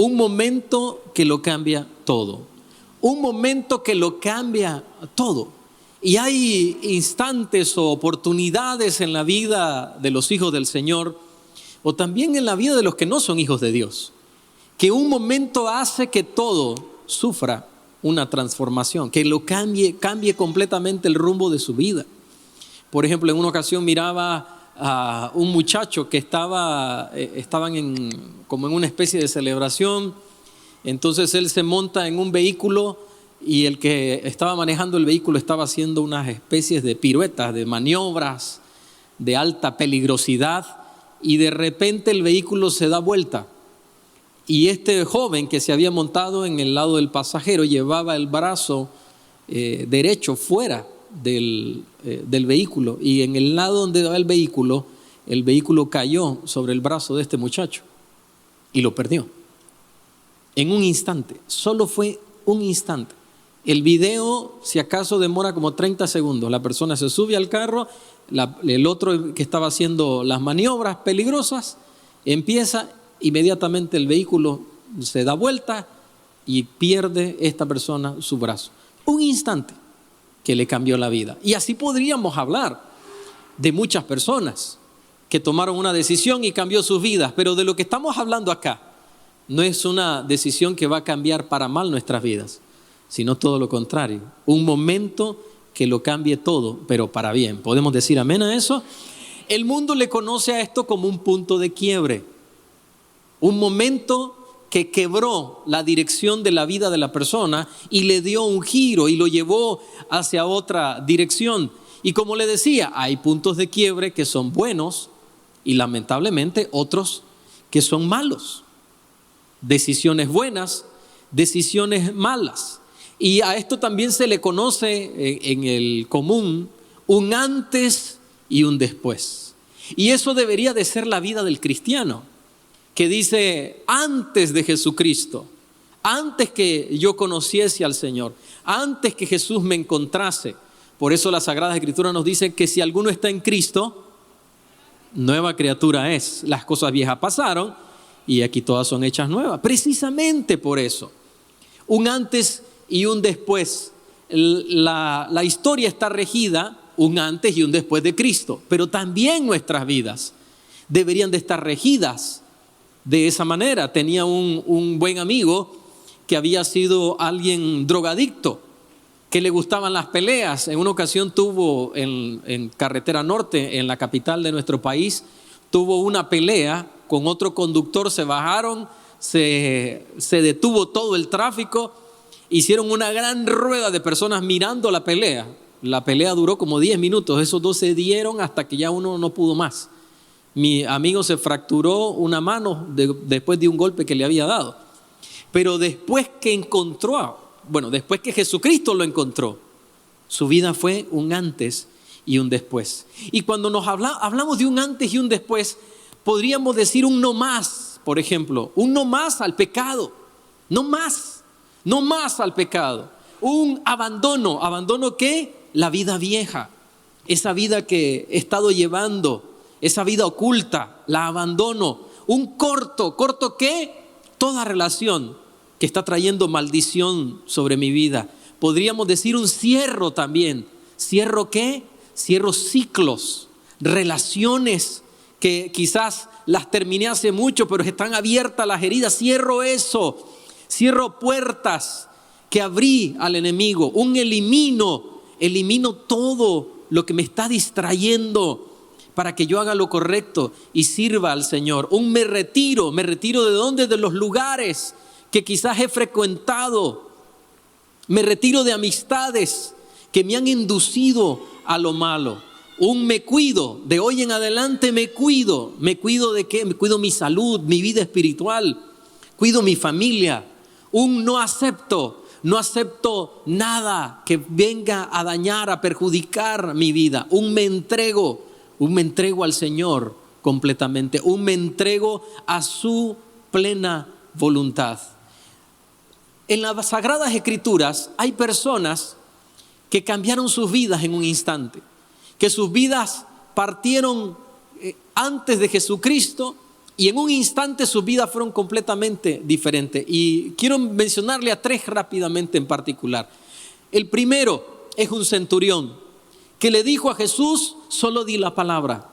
Un momento que lo cambia todo. Un momento que lo cambia todo. Y hay instantes o oportunidades en la vida de los hijos del Señor, o también en la vida de los que no son hijos de Dios, que un momento hace que todo sufra una transformación, que lo cambie completamente el rumbo de su vida. Por ejemplo, en una ocasión miraba a un muchacho que estaban como en una especie de celebración. Entonces él se monta en un vehículo y el que estaba manejando el vehículo estaba haciendo unas especies de piruetas, de maniobras de alta peligrosidad, y de repente el vehículo se da vuelta. Y este joven que se había montado en el lado del pasajero llevaba el brazo derecho fuera del vehículo, y en el lado donde va el vehículo cayó sobre el brazo de este muchacho y lo perdió. En un instante, solo fue un instante. El video, si acaso, demora como 30 segundos. La persona se sube al carro, el otro que estaba haciendo las maniobras peligrosas empieza, inmediatamente el vehículo se da vuelta y pierde esta persona su brazo. Un instante que le cambió la vida. Y así podríamos hablar de muchas personas que tomaron una decisión y cambió sus vidas, pero de lo que estamos hablando acá no es una decisión que va a cambiar para mal nuestras vidas, sino todo lo contrario, un momento que lo cambie todo, pero para bien. ¿Podemos decir amén a eso? El mundo le conoce a esto como un punto de quiebre, un momento que quebró la dirección de la vida de la persona y le dio un giro y lo llevó hacia otra dirección. Y como le decía, hay puntos de quiebre que son buenos y lamentablemente otros que son malos. Decisiones buenas, decisiones malas. Y a esto también se le conoce en el común un antes y un después. Y eso debería de ser la vida del cristiano, que dice: antes de Jesucristo, antes que yo conociese al Señor, antes que Jesús me encontrase. Por eso la Sagrada Escritura nos dice que si alguno está en Cristo, nueva criatura es. Las cosas viejas pasaron y aquí todas son hechas nuevas. Precisamente por eso, un antes y un después. La historia está regida un antes y un después de Cristo, pero también nuestras vidas deberían de estar regidas de esa manera. Tenía un buen amigo que había sido alguien drogadicto, que le gustaban las peleas. En una ocasión tuvo en Carretera Norte, en la capital de nuestro país, tuvo una pelea con otro conductor. Se bajaron, se detuvo todo el tráfico, hicieron una gran rueda de personas mirando la pelea. La pelea duró como 10 minutos, esos dos se dieron hasta que ya uno no pudo más. Mi amigo se fracturó una mano después de un golpe que le había dado. Pero después que Jesucristo lo encontró, su vida fue un antes y un después. Y cuando hablamos de un antes y un después, podríamos decir un no más, por ejemplo, un no más al pecado, no más al pecado, un abandono. ¿Abandono qué? La vida vieja, esa vida que he estado llevando, esa vida oculta, la abandono. Un corto ¿qué? Toda relación que está trayendo maldición sobre mi vida. Podríamos decir un cierro también. ¿Cierro qué? Cierro ciclos, relaciones que quizás las terminé hace mucho, pero están abiertas las heridas. Cierro eso. Cierro puertas que abrí al enemigo. Elimino todo lo que me está distrayendo para que yo haga lo correcto y sirva al Señor. Me retiro. ¿De dónde? De los lugares que quizás he frecuentado. Me retiro de amistades que me han inducido a lo malo. Me cuido. De hoy en adelante me cuido. ¿Me cuido de qué? Me cuido mi salud, mi vida espiritual. Cuido mi familia. No acepto nada que venga a dañar, a perjudicar mi vida. Me entrego al Señor completamente. Me entrego a su plena voluntad. En las Sagradas Escrituras hay personas que cambiaron sus vidas en un instante, que sus vidas partieron antes de Jesucristo Y en un instante sus vidas fueron completamente diferentes. Y quiero mencionarle a 3 rápidamente en particular. El primero es un centurión que le dijo a Jesús: solo di la palabra.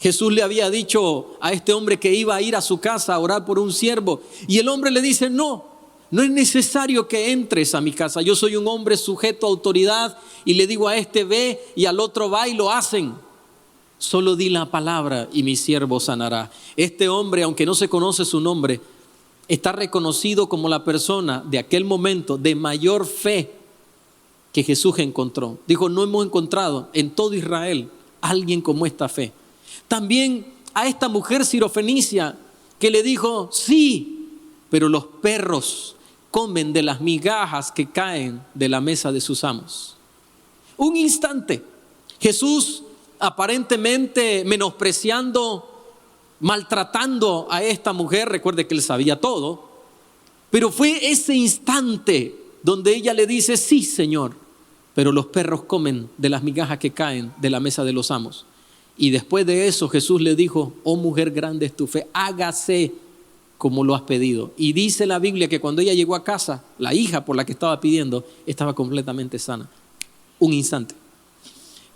Jesús le había dicho a este hombre que iba a ir a su casa a orar por un siervo. Y el hombre le dice: no es necesario que entres a mi casa. Yo soy un hombre sujeto a autoridad y le digo a este ve y al otro va y lo hacen. Solo di la palabra y mi siervo sanará. Este hombre, aunque no se conoce su nombre, está reconocido como la persona de aquel momento de mayor fe que Jesús encontró. Dijo: no hemos encontrado en todo Israel alguien como esta fe. También a esta mujer sirofenicia que le dijo: sí, pero los perros comen de las migajas que caen de la mesa de sus amos. Un instante, Jesús, aparentemente menospreciando, maltratando a esta mujer, recuerde que él sabía todo, pero fue ese instante donde ella le dice: sí, Señor, pero los perros comen de las migajas que caen de la mesa de los amos. Y después de eso Jesús le dijo: oh mujer, grande es tu fe, hágase como lo has pedido. Y dice la Biblia que cuando ella llegó a casa, la hija por la que estaba pidiendo estaba completamente sana. Un instante.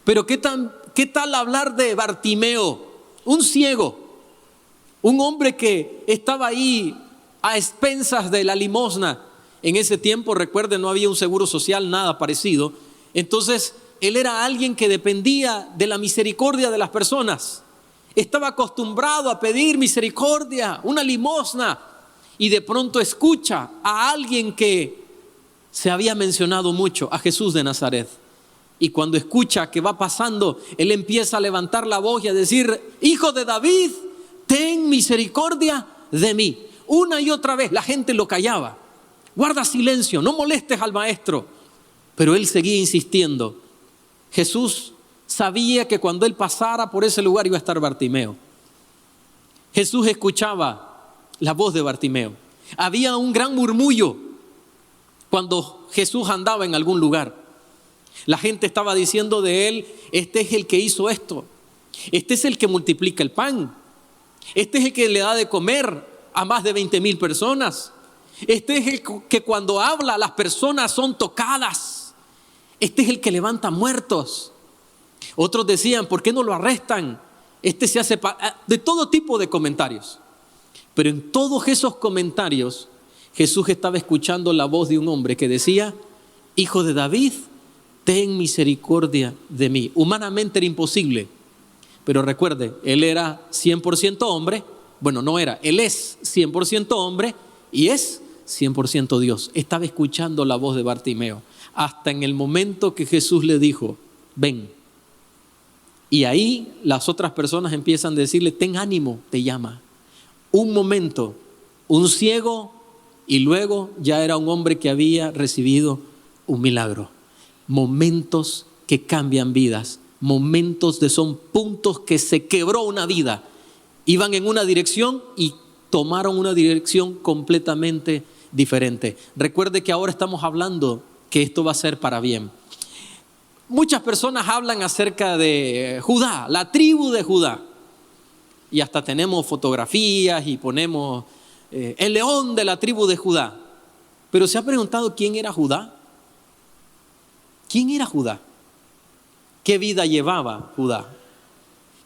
Pero ¿qué tal hablar de Bartimeo? Un ciego, un hombre que estaba ahí a expensas de la limosna. En ese tiempo, recuerden, no había un seguro social, nada parecido. Entonces él era alguien que dependía de la misericordia de las personas. Estaba acostumbrado a pedir misericordia, una limosna, y de pronto escucha a alguien que se había mencionado mucho, a Jesús de Nazaret. Y cuando escucha que va pasando, él empieza a levantar la voz y a decir: hijo de David, ten misericordia de mí. Una y otra vez la gente lo callaba: guarda silencio, no molestes al maestro. Pero él seguía insistiendo. Jesús sabía que cuando él pasara por ese lugar iba a estar Bartimeo. Jesús escuchaba la voz de Bartimeo. Había un gran murmullo cuando Jesús andaba en algún lugar. La gente estaba diciendo de él: este es el que hizo esto, este es el que multiplica el pan, este es el que le da de comer a más de 20,000 personas, este es el que cuando habla las personas son tocadas, este es el que levanta muertos. Otros decían: ¿por qué no lo arrestan? Este se hace de todo tipo de comentarios. Pero en todos esos comentarios Jesús estaba escuchando la voz de un hombre que decía: hijo de David, ten misericordia de mí. Humanamente era imposible, pero recuerde, él era 100% hombre. Bueno, no era, él es 100% hombre y es 100% Dios. Estaba escuchando la voz de Bartimeo hasta en el momento que Jesús le dijo: ven. Y ahí las otras personas empiezan a decirle: ten ánimo, te llama. Un momento, un ciego, y luego ya era un hombre que había recibido un milagro. Momentos que cambian vidas, momentos son puntos que se quebró una vida. Iban en una dirección y tomaron una dirección completamente diferente. Recuerde que ahora estamos hablando que esto va a ser para bien. Muchas personas hablan acerca de Judá, la tribu de Judá. Y hasta tenemos fotografías y ponemos el león de la tribu de Judá. Pero ¿se ha preguntado quién era Judá? ¿Quién era Judá? ¿Qué vida llevaba Judá?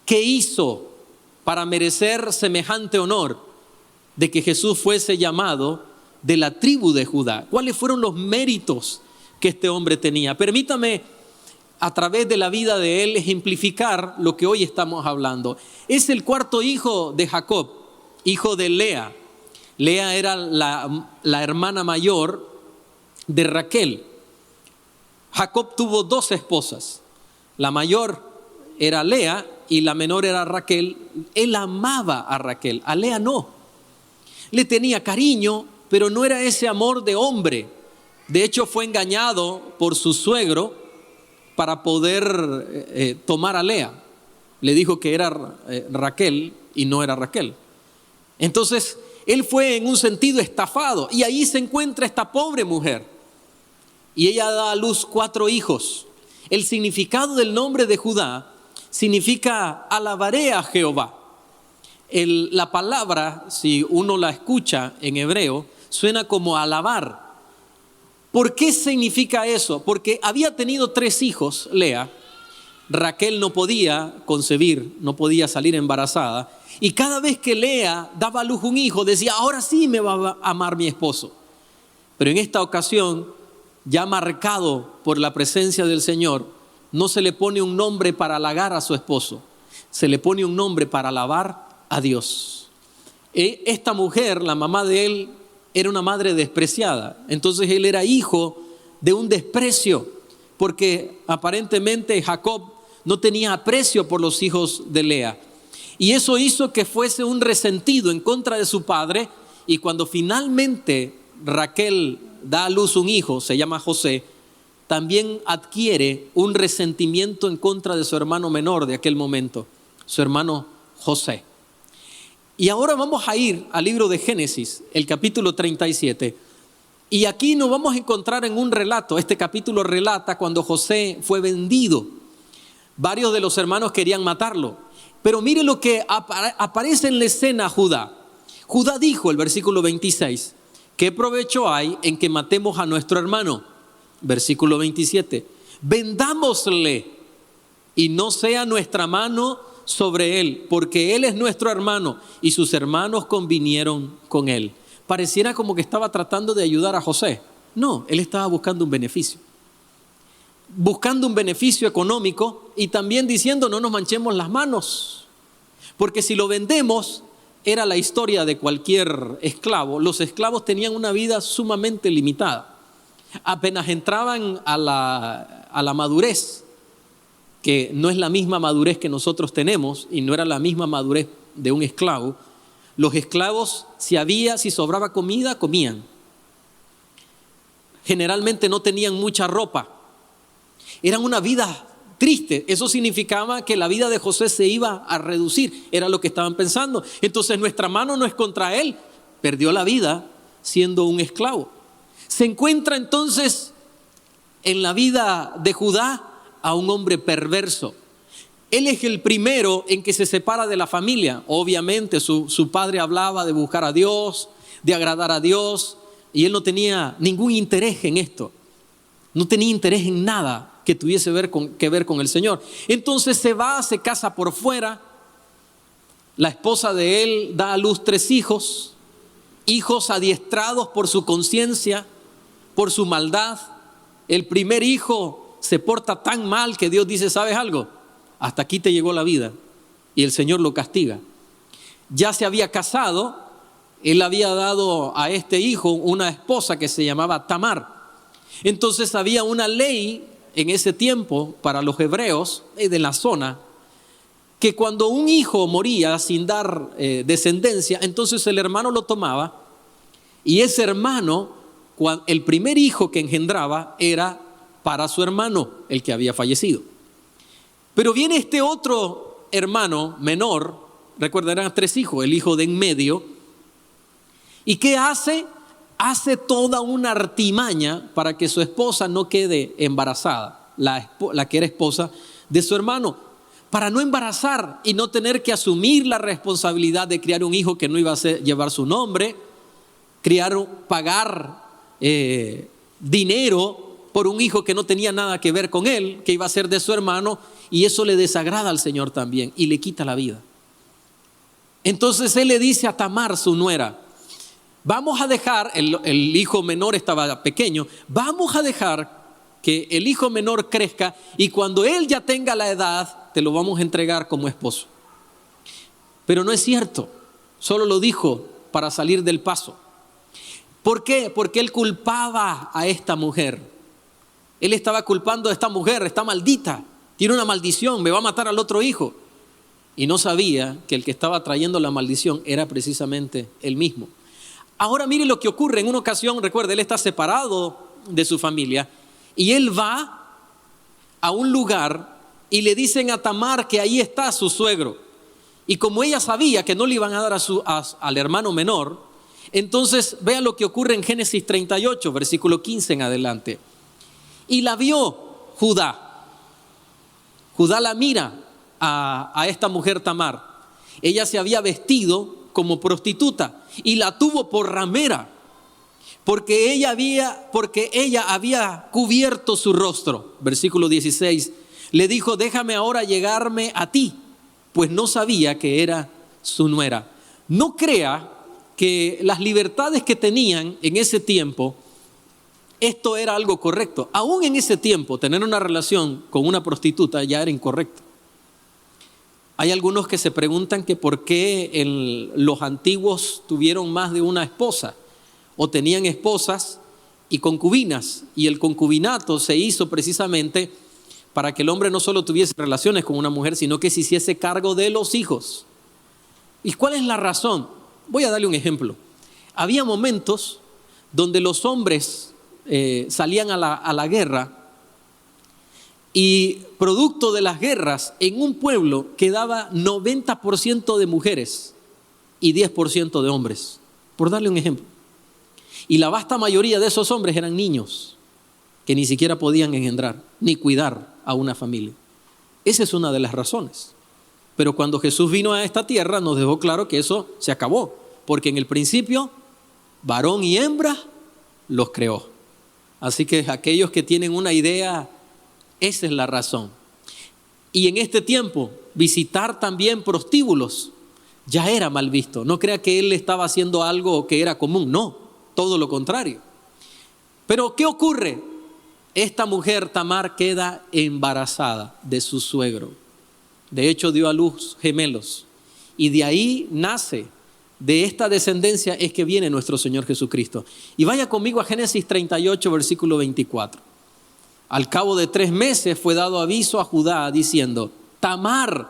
¿Qué hizo para merecer semejante honor de que Jesús fuese llamado de la tribu de Judá? ¿Cuáles fueron los méritos que este hombre tenía? Permítame, a través de la vida de él, ejemplificar lo que hoy estamos hablando. Es el 4.º hijo de Jacob, hijo de Lea. Lea era la hermana mayor de Raquel. Jacob tuvo 2 esposas. La mayor era Lea y la menor era Raquel. Él amaba a Raquel, a Lea no. Le tenía cariño, pero no era ese amor de hombre. De hecho, fue engañado por su suegro para poder tomar a Lea. Le dijo que era Raquel y no era Raquel. Entonces, él fue en un sentido estafado. Y ahí se encuentra esta pobre mujer. Y ella da a luz 4 hijos. El significado del nombre de Judá significa alabaré a Jehová. La palabra, si uno la escucha en hebreo, suena como alabar. ¿Por qué significa eso? Porque había tenido 3 hijos, Lea. Raquel no podía concebir, no podía salir embarazada. Y cada vez que Lea daba a luz un hijo, decía, ahora sí me va a amar mi esposo. Pero en esta ocasión, ya marcado por la presencia del Señor, no se le pone un nombre para halagar a su esposo, se le pone un nombre para alabar a Dios. Esta mujer, la mamá de él, era una madre despreciada. Entonces él era hijo de un desprecio, porque aparentemente Jacob no tenía aprecio por los hijos de Lea. Y eso hizo que fuese un resentido en contra de su padre. Y cuando finalmente Raquel da a luz un hijo, se llama José, también adquiere un resentimiento en contra de su hermano menor de aquel momento, su hermano José. Y ahora vamos a ir al libro de Génesis, el capítulo 37. Y aquí nos vamos a encontrar en un relato. Este capítulo relata cuando José fue vendido. Varios de los hermanos querían matarlo. Pero mire lo que aparece en la escena Judá. Judá dijo, el versículo 26, ¿qué provecho hay en que matemos a nuestro hermano? Versículo 27, vendámosle y no sea nuestra mano sobre él, porque él es nuestro hermano y sus hermanos convinieron con él. Pareciera como que estaba tratando de ayudar a José. No, él estaba buscando un beneficio. Buscando un beneficio económico y también diciendo no nos manchemos las manos. Porque si lo vendemos, era la historia de cualquier esclavo. Los esclavos tenían una vida sumamente limitada. Apenas entraban a la madurez, que no es la misma madurez que nosotros tenemos y no era la misma madurez de un esclavo. Los esclavos, si sobraba comida, comían. Generalmente no tenían mucha ropa. Eran una vida triste. Eso significaba que la vida de José se iba a reducir. Era lo que estaban pensando. Entonces nuestra mano no es contra él. Perdió la vida siendo un esclavo. Se encuentra entonces en la vida de Judá a un hombre perverso. Él es el primero en que se separa de la familia. Obviamente su padre hablaba de buscar a Dios, de agradar a Dios, y él no tenía ningún interés en esto. No tenía interés en nada que tuviese que ver con el Señor. Entonces se va, se casa por fuera. La esposa de él da a luz 3 hijos, hijos adiestrados por su conciencia, por su maldad. El primer hijo se porta tan mal que Dios dice, ¿sabes algo? Hasta aquí te llegó la vida. Y el Señor lo castiga. Ya se había casado, él había dado a este hijo una esposa que se llamaba Tamar. Entonces había una ley en ese tiempo para los hebreos de la zona, que cuando un hijo moría sin dar descendencia, entonces el hermano lo tomaba y ese hermano, el primer hijo que engendraba era para su hermano, el que había fallecido. Pero viene este otro hermano menor, recuerdan, eran 3 hijos, el hijo de en medio, ¿y qué hace? Hace toda una artimaña para que su esposa no quede embarazada, la que era esposa de su hermano, para no embarazar y no tener que asumir la responsabilidad de criar un hijo que no iba a llevar su nombre, pagar dinero por un hijo que no tenía nada que ver con él, que iba a ser de su hermano, y eso le desagrada al Señor también y le quita la vida. Entonces él le dice a Tamar, su nuera, vamos a dejar, el hijo menor estaba pequeño, vamos a dejar que el hijo menor crezca y cuando él ya tenga la edad, te lo vamos a entregar como esposo. Pero no es cierto, solo lo dijo para salir del paso. ¿Por qué? Porque él culpaba a esta mujer. Él estaba culpando a esta mujer, está maldita, tiene una maldición, me va a matar al otro hijo. Y no sabía que el que estaba trayendo la maldición era precisamente él mismo. Ahora mire lo que ocurre. En una ocasión, recuerde, él está separado de su familia y él va a un lugar y le dicen a Tamar que ahí está su suegro. Y como ella sabía que no le iban a dar al hermano menor, entonces vea lo que ocurre en Génesis 38, versículo 15 en adelante. Y la vio Judá. Judá la mira a esta mujer Tamar Ella se había vestido como prostituta y la tuvo por ramera, porque ella había cubierto su rostro. Versículo 16, le dijo: déjame ahora llegarme a ti, pues no sabía que era su nuera. No crea que las libertades que tenían en ese tiempo, esto era algo correcto. Aún en ese tiempo, tener una relación con una prostituta ya era incorrecto. Hay algunos que se preguntan que por qué los antiguos tuvieron más de una esposa, o tenían esposas y concubinas, y el concubinato se hizo precisamente para que el hombre no solo tuviese relaciones con una mujer, sino que se hiciese cargo de los hijos. ¿Y cuál es la razón? Voy a darle un ejemplo. Había momentos donde los hombres salían a la guerra, y producto de las guerras en un pueblo quedaba 90% de mujeres y 10% de hombres, por darle un ejemplo. Y la vasta mayoría de esos hombres eran niños que ni siquiera podían engendrar ni cuidar a una familia. Esa es una de las razones. Pero cuando Jesús vino a esta tierra nos dejó claro que eso se acabó, porque en el principio varón y hembra los creó. Así que aquellos que tienen una idea, esa es la razón. Y en este tiempo, visitar también prostíbulos ya era mal visto. No crea que él estaba haciendo algo que era común, no, todo lo contrario. Pero ¿qué ocurre? Esta mujer, Tamar, queda embarazada de su suegro. De hecho, dio a luz gemelos. Y de ahí nace, de esta descendencia es que viene nuestro Señor Jesucristo. Y vaya conmigo a Génesis 38, versículo 24. Al cabo de 3 meses fue dado aviso a Judá diciendo: Tamar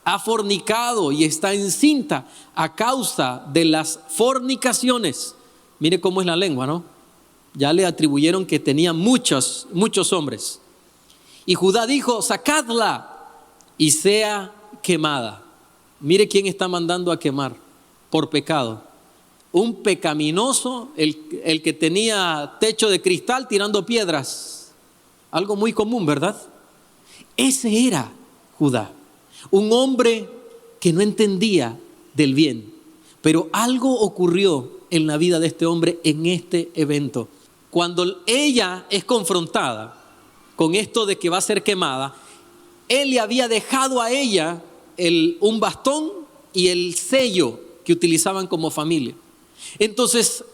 ha fornicado y está encinta a causa de las fornicaciones. Mire cómo es la lengua, ¿no? Ya le atribuyeron que tenía muchos hombres. Y Judá dijo: sacadla y sea quemada. Mire quién está mandando a quemar por pecado. Un pecaminoso, el que tenía techo de cristal tirando piedras. Algo muy común, ¿verdad? Ese era Judá, un hombre que no entendía del bien. Pero algo ocurrió en la vida de este hombre en este evento. Cuando ella es confrontada con esto de que va a ser quemada, él le había dejado a ella un bastón y el sello que utilizaban como familia. Entonces,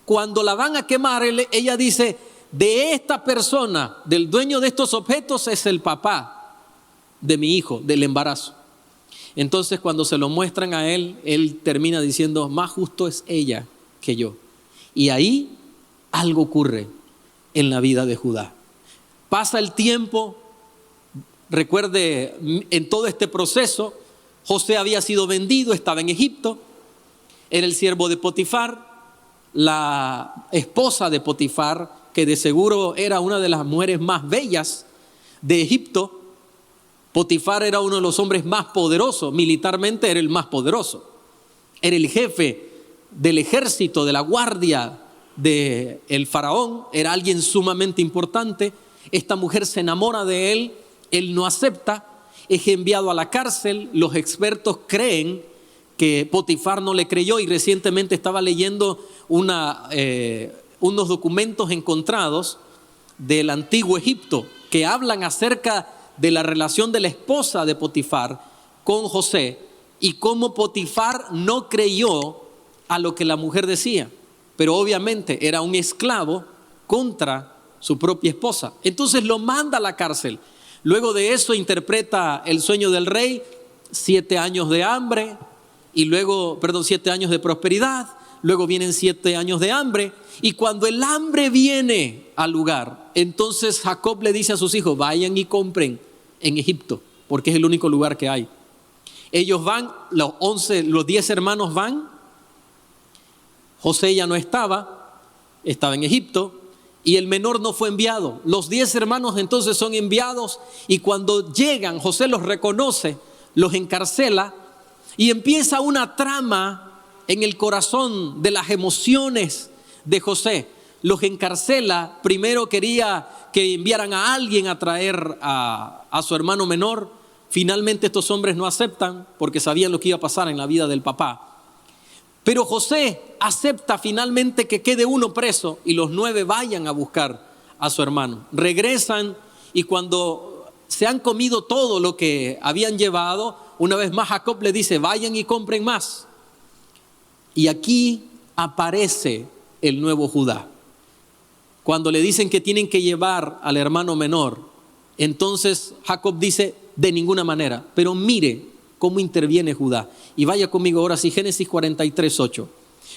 cuando la van a quemar, ella dice: de esta persona, del dueño de estos objetos, es el papá de mi hijo, del embarazo. Entonces, cuando se lo muestran a él, él termina diciendo: más justo es ella que yo. Y ahí algo ocurre en la vida de Judá. Pasa el tiempo. Recuerde, en todo este proceso, José había sido vendido, estaba en Egipto, era el siervo de Potifar. La esposa de Potifar, que de seguro era una de las mujeres más bellas de Egipto. Potifar era uno de los hombres más poderosos, militarmente era el más poderoso. Era el jefe del ejército, de la guardia del faraón, era alguien sumamente importante. Esta mujer se enamora de él, él no acepta, es enviado a la cárcel. Los expertos creen que Potifar no le creyó, y recientemente estaba leyendo unos documentos encontrados del antiguo Egipto que hablan acerca de la relación de la esposa de Potifar con José y cómo Potifar no creyó a lo que la mujer decía, pero obviamente era un esclavo contra su propia esposa. Entonces lo manda a la cárcel. Luego de eso interpreta el sueño del rey: 7 años de hambre y luego, 7 años de prosperidad. Luego vienen 7 años de hambre, y cuando el hambre viene al lugar, entonces Jacob le dice a sus hijos: vayan y compren en Egipto, porque es el único lugar que hay. Ellos van, los 10 hermanos van. José ya no estaba en Egipto, y el menor no fue enviado. Los 10 hermanos entonces son enviados, y cuando llegan, José los reconoce, los encarcela, y empieza una trama en el corazón de las emociones de José. Los encarcela. Primero quería que enviaran a alguien a traer a su hermano menor. Finalmente estos hombres no aceptan porque sabían lo que iba a pasar en la vida del papá. Pero José acepta finalmente que quede uno preso y los 9 vayan a buscar a su hermano. Regresan y cuando se han comido todo lo que habían llevado, una vez más Jacob le dice, vayan y compren más. Y aquí aparece el nuevo Judá. Cuando le dicen que tienen que llevar al hermano menor, entonces Jacob dice, de ninguna manera. Pero mire cómo interviene Judá. Y vaya conmigo ahora sí, Génesis 43:8.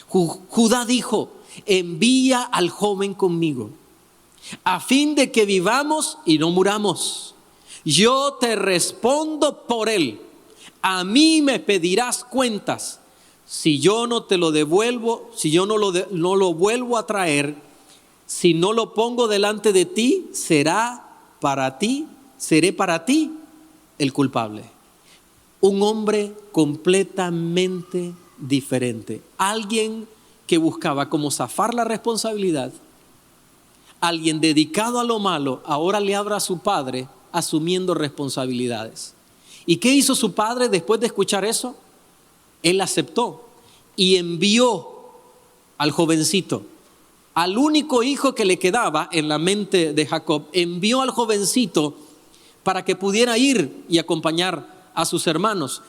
Judá dijo, envía al joven conmigo, a fin de que vivamos y no muramos. Yo te respondo por él. A mí me pedirás cuentas. Si yo no te lo devuelvo, si yo no lo vuelvo a traer, si no lo pongo delante de ti, seré para ti el culpable. Un hombre completamente diferente. Alguien que buscaba cómo zafar la responsabilidad. Alguien dedicado a lo malo, ahora le habla a su padre asumiendo responsabilidades. ¿Y qué hizo su padre después de escuchar eso? Él aceptó y envió al jovencito, al único hijo que le quedaba en la mente de Jacob, envió al jovencito para que pudiera ir y acompañar a sus hermanos.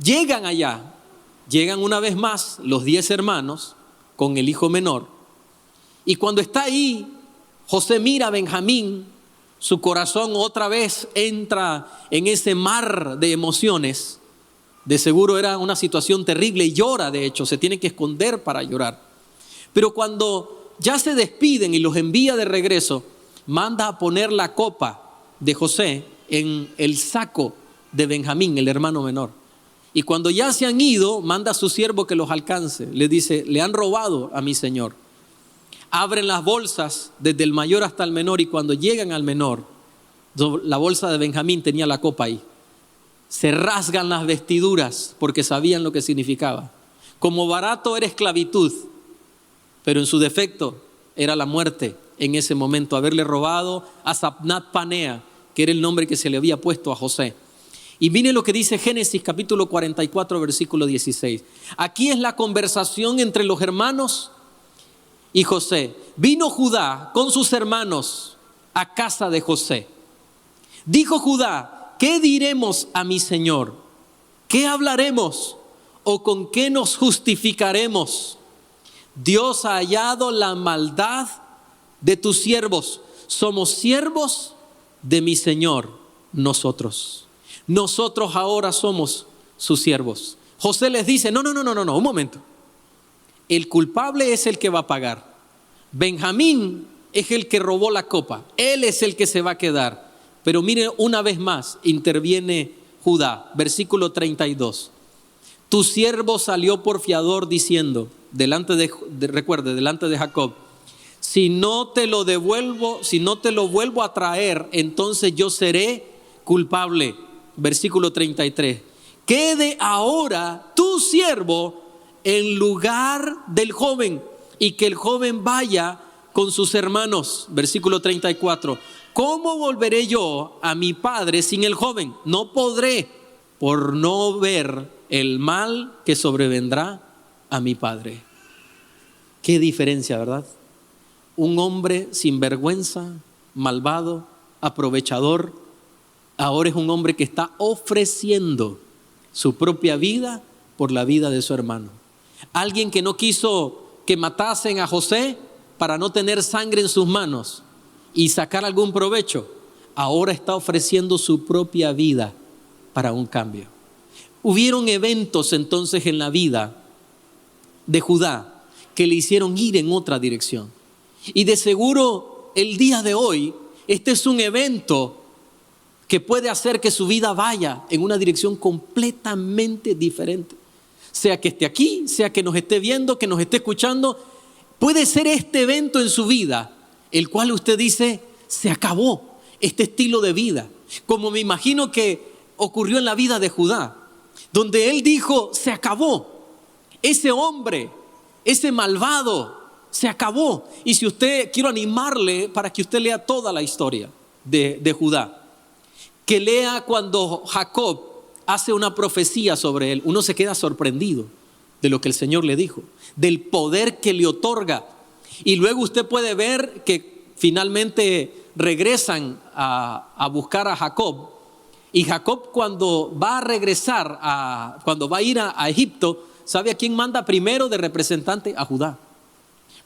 Llegan allá, llegan una vez más los 10 hermanos con el hijo menor. Y cuando está ahí, José mira a Benjamín, su corazón otra vez entra en ese mar de emociones. De seguro era una situación terrible y llora, de hecho, se tiene que esconder para llorar. Pero cuando ya se despiden y los envía de regreso, manda a poner la copa de José en el saco de Benjamín, el hermano menor. Y cuando ya se han ido, manda a su siervo que los alcance. Le dice, le han robado a mi señor. Abren las bolsas desde el mayor hasta el menor y cuando llegan al menor, la bolsa de Benjamín tenía la copa ahí. Se rasgan las vestiduras porque sabían lo que significaba. Como barato era esclavitud, pero en su defecto era la muerte en ese momento. Haberle robado a Zapnat Panea, que era el nombre que se le había puesto a José. Y miren lo que dice Génesis capítulo 44, versículo 16. Aquí es la conversación entre los hermanos y José. Vino Judá con sus hermanos a casa de José. Dijo Judá, ¿qué diremos a mi señor? ¿Qué hablaremos? ¿O con qué nos justificaremos? Dios ha hallado la maldad de tus siervos. Somos siervos de mi señor, nosotros. Nosotros ahora somos sus siervos. José les dice, no, un momento. El culpable es el que va a pagar. Benjamín es el que robó la copa. Él es el que se va a quedar. Pero mire, una vez más interviene Judá, versículo 32. Tu siervo salió por fiador diciendo, delante de Jacob, si no te lo vuelvo a traer, entonces yo seré culpable. Versículo 33. Quede ahora tu siervo en lugar del joven y que el joven vaya con sus hermanos. Versículo 34. ¿Cómo volveré yo a mi padre sin el joven? No podré, por no ver el mal que sobrevendrá a mi padre. Qué diferencia, ¿verdad? Un hombre sin vergüenza, malvado, aprovechador, ahora es un hombre que está ofreciendo su propia vida por la vida de su hermano. Alguien que no quiso que matasen a José para no tener sangre en sus manos y sacar algún provecho, ahora está ofreciendo su propia vida para un cambio. Hubieron eventos entonces en la vida de Judá que le hicieron ir en otra dirección. Y de seguro el día de hoy, este es un evento que puede hacer que su vida vaya en una dirección completamente diferente. Sea que esté aquí, sea que nos esté viendo, que nos esté escuchando, puede ser este evento en su vida, el cual usted dice, se acabó este estilo de vida. Como me imagino que ocurrió en la vida de Judá, donde él dijo, se acabó. Ese hombre, ese malvado, se acabó. Y si usted, quiero animarle para que usted lea toda la historia de Judá. que lea cuando Jacob hace una profecía sobre él. Uno se queda sorprendido de lo que el Señor le dijo, del poder que le otorga. Y luego usted puede ver que finalmente regresan a buscar a Jacob. Y Jacob, cuando va a regresar, cuando va a ir a Egipto, ¿sabe a quién manda primero de representante? A Judá.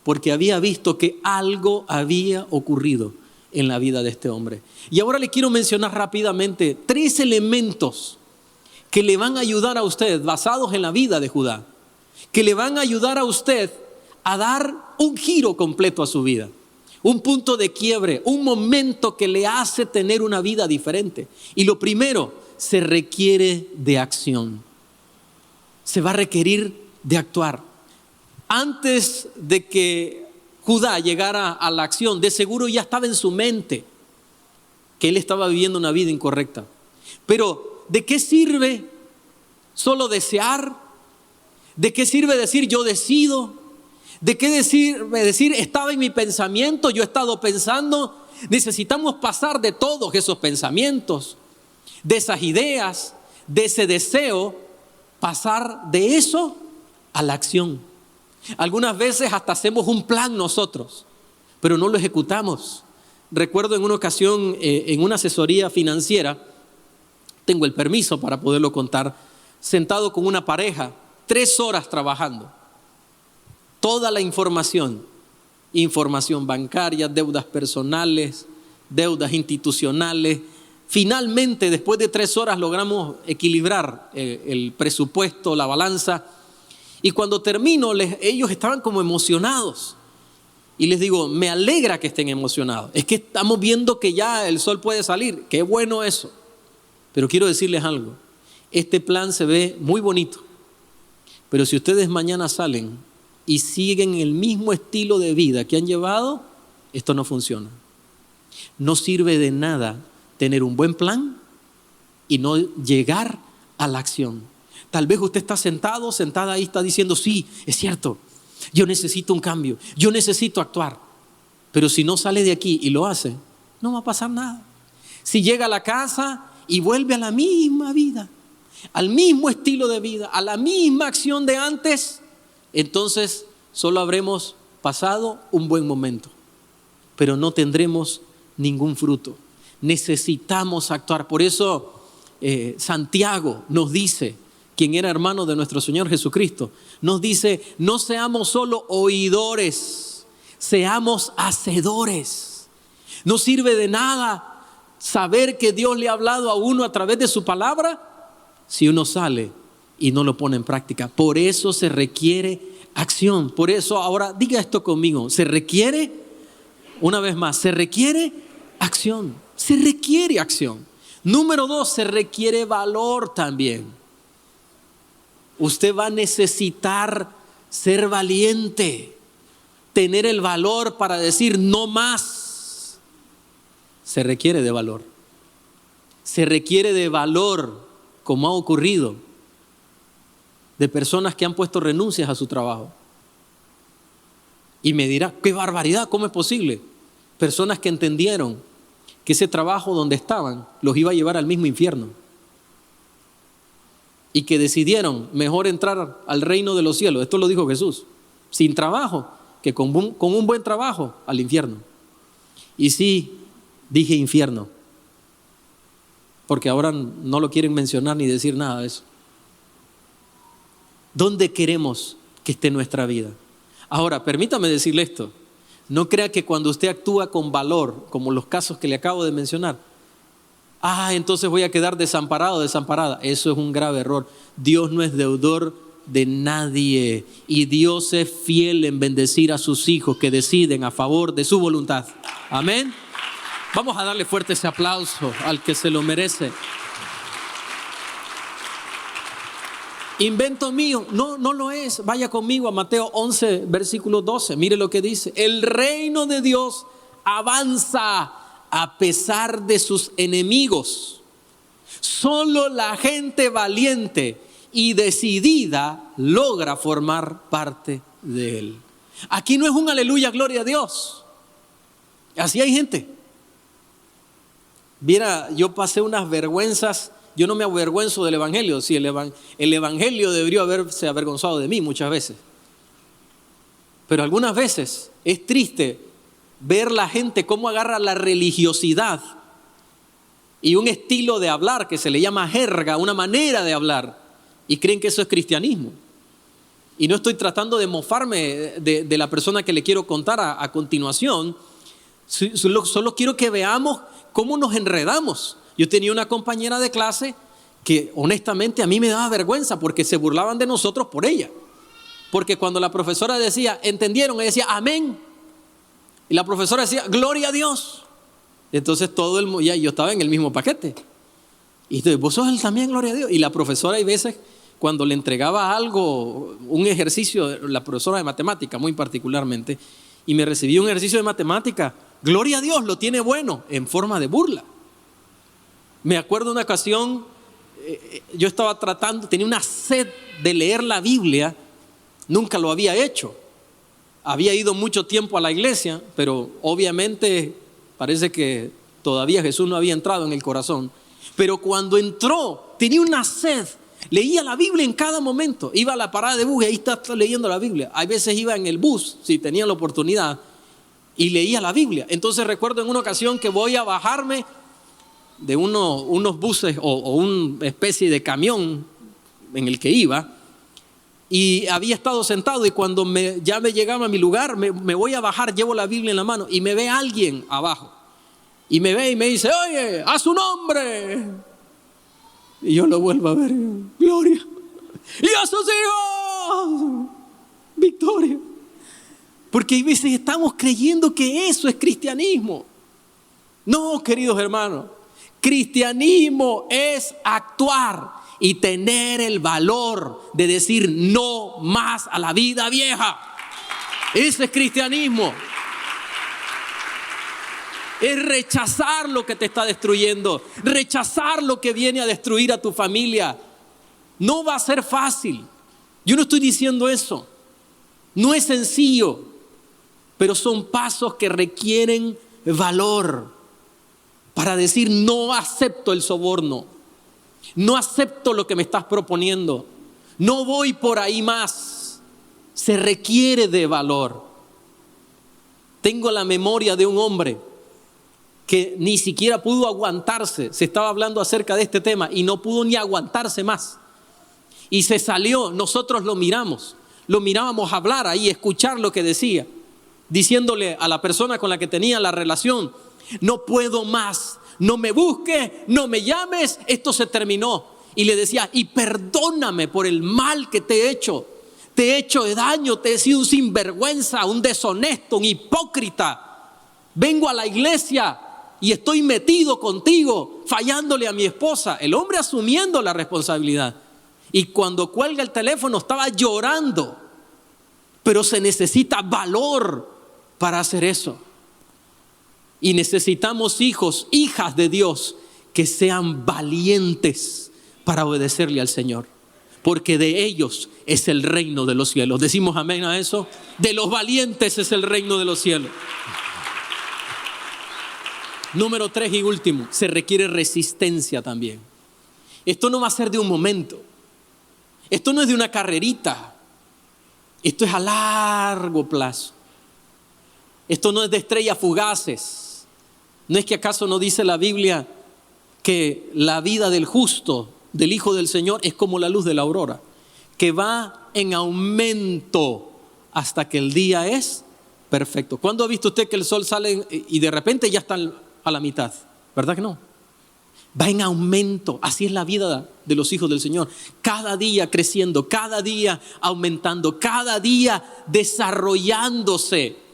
Porque había visto que algo había ocurrido en la vida de este hombre. Y ahora le quiero mencionar rápidamente 3 elementos que le van a ayudar a usted, basados en la vida de Judá, que le van a ayudar a usted a dar un giro completo a su vida. Un punto de quiebre, un momento que le hace tener una vida diferente. Y lo primero, se requiere de acción. Se va a requerir de actuar. Antes de que Judá llegara a la acción, de seguro ya estaba en su mente que él estaba viviendo una vida incorrecta. Pero ¿de qué sirve solo desear? ¿De qué sirve decir yo decido? ¿De qué decir estaba en mi pensamiento, yo he estado pensando? Necesitamos pasar de todos esos pensamientos, de esas ideas, de ese deseo, pasar de eso a la acción. Algunas veces hasta hacemos un plan nosotros, pero no lo ejecutamos. Recuerdo en una ocasión, en una asesoría financiera, tengo el permiso para poderlo contar, sentado con una pareja, 3 horas trabajando. Toda la información bancaria, deudas personales, deudas institucionales. Finalmente, después de 3 horas logramos equilibrar el presupuesto, la balanza. Y cuando termino, ellos estaban como emocionados. Y les digo, me alegra que estén emocionados. Es que estamos viendo que ya el sol puede salir. Qué bueno eso. Pero quiero decirles algo. Este plan se ve muy bonito. Pero si ustedes mañana salen y siguen el mismo estilo de vida que han llevado, esto no funciona. No sirve de nada tener un buen plan y no llegar a la acción. Tal vez usted está sentado, sentada ahí, está diciendo, sí, es cierto, yo necesito un cambio, yo necesito actuar. Pero si no sale de aquí y lo hace, no va a pasar nada. Si llega a la casa y vuelve a la misma vida, al mismo estilo de vida, a la misma acción de antes, entonces solo habremos pasado un buen momento, pero no tendremos ningún fruto. Necesitamos actuar. Por eso Santiago nos dice, quien era hermano de nuestro Señor Jesucristo, nos dice, no seamos solo oidores, seamos hacedores. No sirve de nada saber que Dios le ha hablado a uno a través de su palabra si uno sale y no lo pone en práctica. Por eso se requiere acción. Por eso ahora diga esto conmigo, se requiere, una vez más, se requiere acción. Se requiere acción. Número 2, se requiere valor también. Usted va a necesitar ser valiente, tener el valor para decir no más. Se requiere de valor. Se requiere de valor, como ha ocurrido, de personas que han puesto renuncias a su trabajo. Y me dirá, qué barbaridad, ¿cómo es posible? Personas que entendieron que ese trabajo donde estaban los iba a llevar al mismo infierno. Y que decidieron mejor entrar al reino de los cielos. Esto lo dijo Jesús. Sin trabajo, que con un buen trabajo al infierno. Y sí, dije infierno. Porque ahora no lo quieren mencionar ni decir nada de eso. ¿Dónde queremos que esté nuestra vida? Ahora, permítame decirle esto. No crea que cuando usted actúa con valor, como los casos que le acabo de mencionar, entonces voy a quedar desamparado, desamparada. Eso es un grave error. Dios no es deudor de nadie y Dios es fiel en bendecir a sus hijos que deciden a favor de su voluntad. Amén. Vamos a darle fuerte ese aplauso al que se lo merece. Invento mío, no lo es. Vaya conmigo a Mateo 11, versículo 12. Mire lo que dice. El reino de Dios avanza a pesar de sus enemigos. Solo la gente valiente y decidida logra formar parte de él. Aquí no es un aleluya, gloria a Dios. Así hay gente. Viera, yo pasé unas vergüenzas. Yo no me avergüenzo del Evangelio. Sí, el Evangelio debería haberse avergonzado de mí muchas veces. Pero algunas veces es triste ver la gente cómo agarra la religiosidad y un estilo de hablar que se le llama jerga, una manera de hablar, y creen que eso es cristianismo. Y no estoy tratando de mofarme de la persona que le quiero contar a continuación. Solo quiero que veamos cómo nos enredamos. Yo tenía una compañera de clase que honestamente a mí me daba vergüenza porque se burlaban de nosotros por ella. Porque cuando la profesora decía, ¿entendieron? Ella decía, amén. Y la profesora decía, gloria a Dios. Entonces todo el mundo, ya yo estaba en el mismo paquete. Y entonces, vos sos también, gloria a Dios. Y la profesora, hay veces, cuando le entregaba algo, un ejercicio, la profesora de matemática muy particularmente, y me recibía un ejercicio de matemática, gloria a Dios, lo tiene bueno, en forma de burla. Me acuerdo una ocasión, yo estaba tenía una sed de leer la Biblia, nunca lo había hecho. Había ido mucho tiempo a la iglesia, pero obviamente parece que todavía Jesús no había entrado en el corazón. Pero cuando entró, tenía una sed. Leía la Biblia en cada momento. Iba a la parada de bus y ahí está leyendo la Biblia. Hay veces iba en el bus, si tenía la oportunidad, y leía la Biblia. Entonces recuerdo en una ocasión que voy a bajarme de unos buses o una especie de camión en el que iba, y había estado sentado, y cuando ya me llegaba a mi lugar, me voy a bajar, llevo la Biblia en la mano, y me ve alguien abajo. Y me ve y me dice, oye, a su nombre. Y yo lo vuelvo a ver, Gloria. Y a sus hijos, Victoria. Porque a veces estamos creyendo que eso es cristianismo. No, queridos hermanos, cristianismo es actuar y tener el valor de decir no más a la vida vieja. Ese es cristianismo. Es rechazar lo que te está destruyendo, rechazar lo que viene a destruir a tu familia. No va a ser fácil. Yo no estoy diciendo eso. No es sencillo, pero son pasos que requieren valor para decir no acepto el soborno, no acepto lo que me estás proponiendo, no voy por ahí más. Se requiere de valor. Tengo la memoria de un hombre que ni siquiera pudo aguantarse. Se estaba hablando acerca de este tema y no pudo ni aguantarse más. Y se salió. Nosotros lo mirábamos hablar ahí, escuchar lo que decía, diciéndole a la persona con la que tenía la relación, no puedo más, no me busques, no me llames, esto se terminó. Y le decía, y perdóname por el mal que te he hecho de daño, te he sido un sinvergüenza, un deshonesto, un hipócrita. Vengo a la iglesia y estoy metido contigo, fallándole a mi esposa. El hombre asumiendo la responsabilidad. Y cuando cuelga el teléfono estaba llorando. Pero se necesita valor para hacer eso. Y necesitamos hijos, hijas de Dios, que sean valientes para obedecerle al Señor. Porque de ellos es el reino de los cielos. ¿Decimos amén a eso? De los valientes es el reino de los cielos. Número 3 y último, se requiere resistencia también. Esto no va a ser de un momento. Esto no es de una carrerita. Esto es a largo plazo. Esto no es de estrellas fugaces. ¿No es que acaso no dice la Biblia que la vida del justo, del Hijo del Señor, es como la luz de la aurora, que va en aumento hasta que el día es perfecto? ¿Cuándo ha visto usted que el sol sale y de repente ya está a la mitad? ¿Verdad que no? Va en aumento. Así es la vida de los hijos del Señor. Cada día creciendo, cada día aumentando, cada día desarrollándose.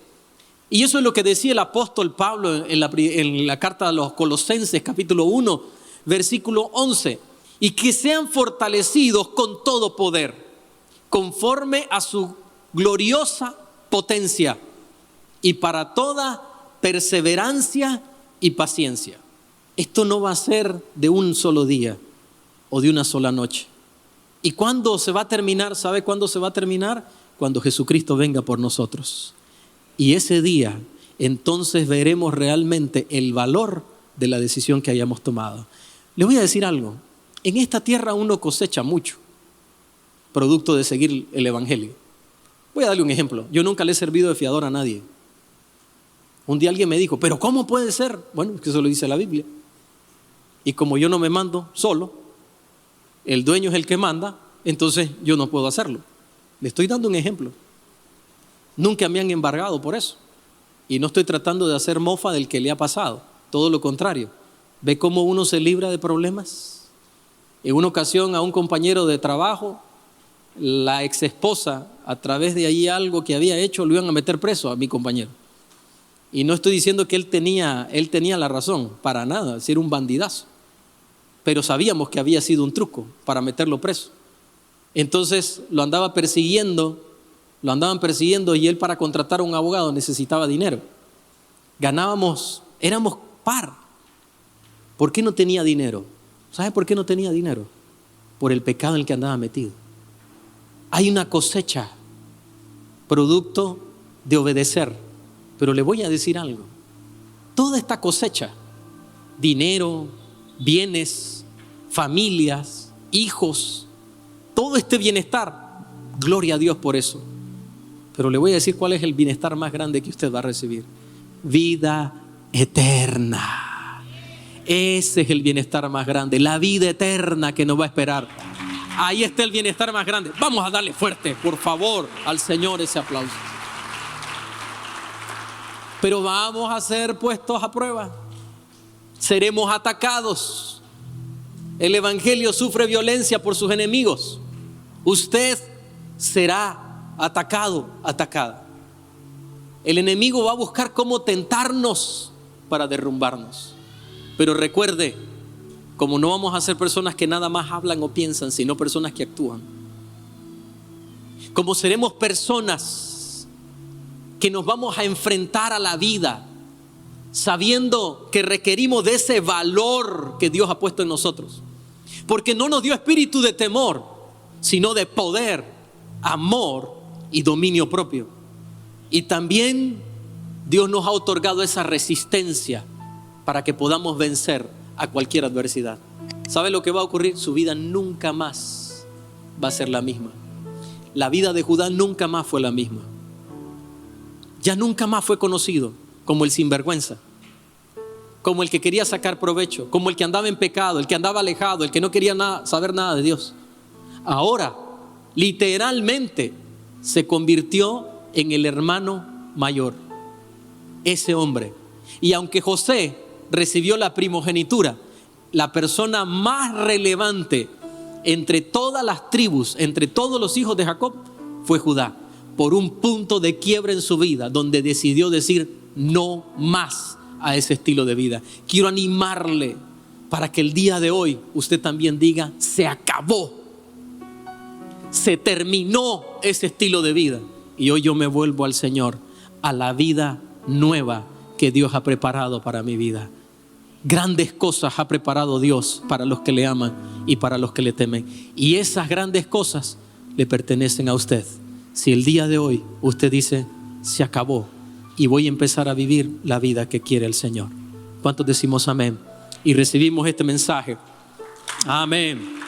Y eso es lo que decía el apóstol Pablo en la carta a los Colosenses, capítulo 1, versículo 11. Y que sean fortalecidos con todo poder, conforme a su gloriosa potencia, y para toda perseverancia y paciencia. Esto no va a ser de un solo día o de una sola noche. ¿Y cuándo se va a terminar? ¿Sabe cuándo se va a terminar? Cuando Jesucristo venga por nosotros. Y ese día, entonces veremos realmente el valor de la decisión que hayamos tomado. Le voy a decir algo. En esta tierra uno cosecha mucho, producto de seguir el evangelio. Voy a darle un ejemplo. Yo nunca le he servido de fiador a nadie. Un día alguien me dijo, ¿pero cómo puede ser? Bueno, es que eso lo dice la Biblia. Y como yo no me mando solo, el dueño es el que manda, entonces yo no puedo hacerlo. Le estoy dando un ejemplo. Nunca me han embargado por eso. Y no estoy tratando de hacer mofa del que le ha pasado. Todo lo contrario. ¿Ve cómo uno se libra de problemas? En una ocasión a un compañero de trabajo, la ex esposa, a través de ahí algo que había hecho, lo iban a meter preso a mi compañero. Y no estoy diciendo que él tenía la razón, para nada, era un bandidazo. Pero sabíamos que había sido un truco para meterlo preso. Entonces lo andaban persiguiendo y él, para contratar a un abogado, necesitaba dinero. Éramos par. ¿Por qué no tenía dinero? ¿Sabe por qué no tenía dinero? Por el pecado en el que andaba metido. Hay una cosecha, producto de obedecer. Pero le voy a decir algo. Toda esta cosecha, dinero, bienes, familias, hijos, todo este bienestar, gloria a Dios por eso. Pero le voy a decir cuál es el bienestar más grande que usted va a recibir. Vida eterna. Ese es el bienestar más grande, la vida eterna que nos va a esperar. Ahí está el bienestar más grande. Vamos a darle fuerte, por favor, al Señor ese aplauso. Pero vamos a ser puestos a prueba. Seremos atacados. El evangelio sufre violencia por sus enemigos. Usted será atacado, atacada. El enemigo va a buscar cómo tentarnos para derrumbarnos. Pero recuerde, como no vamos a ser personas que nada más hablan o piensan, sino personas que actúan. Como seremos personas que nos vamos a enfrentar a la vida sabiendo que requerimos de ese valor que Dios ha puesto en nosotros. Porque no nos dio espíritu de temor, sino de poder, amor y dominio propio. Y también Dios nos ha otorgado esa resistencia para que podamos vencer a cualquier adversidad. ¿Sabe lo que va a ocurrir? Su vida nunca más va a ser la misma. La vida de Judá nunca más fue la misma. Ya nunca más fue conocido como el sinvergüenza, como el que quería sacar provecho, como el que andaba en pecado, el que andaba alejado, el que no quería saber nada de Dios. Ahora, literalmente, se convirtió en el hermano mayor, ese hombre. Y aunque José recibió la primogenitura, la persona más relevante entre todas las tribus, entre todos los hijos de Jacob, fue Judá, por un punto de quiebre en su vida, donde decidió decir no más a ese estilo de vida. Quiero animarle para que el día de hoy usted también diga: se acabó, se terminó ese estilo de vida, y hoy yo me vuelvo al Señor, a la vida nueva que Dios ha preparado para mi vida. Grandes cosas ha preparado Dios para los que le aman y para los que le temen. Y esas grandes cosas le pertenecen a usted. Si el día de hoy usted dice: se acabó y voy a empezar a vivir la vida que quiere el Señor. ¿Cuántos decimos amén? Y recibimos este mensaje. Amén.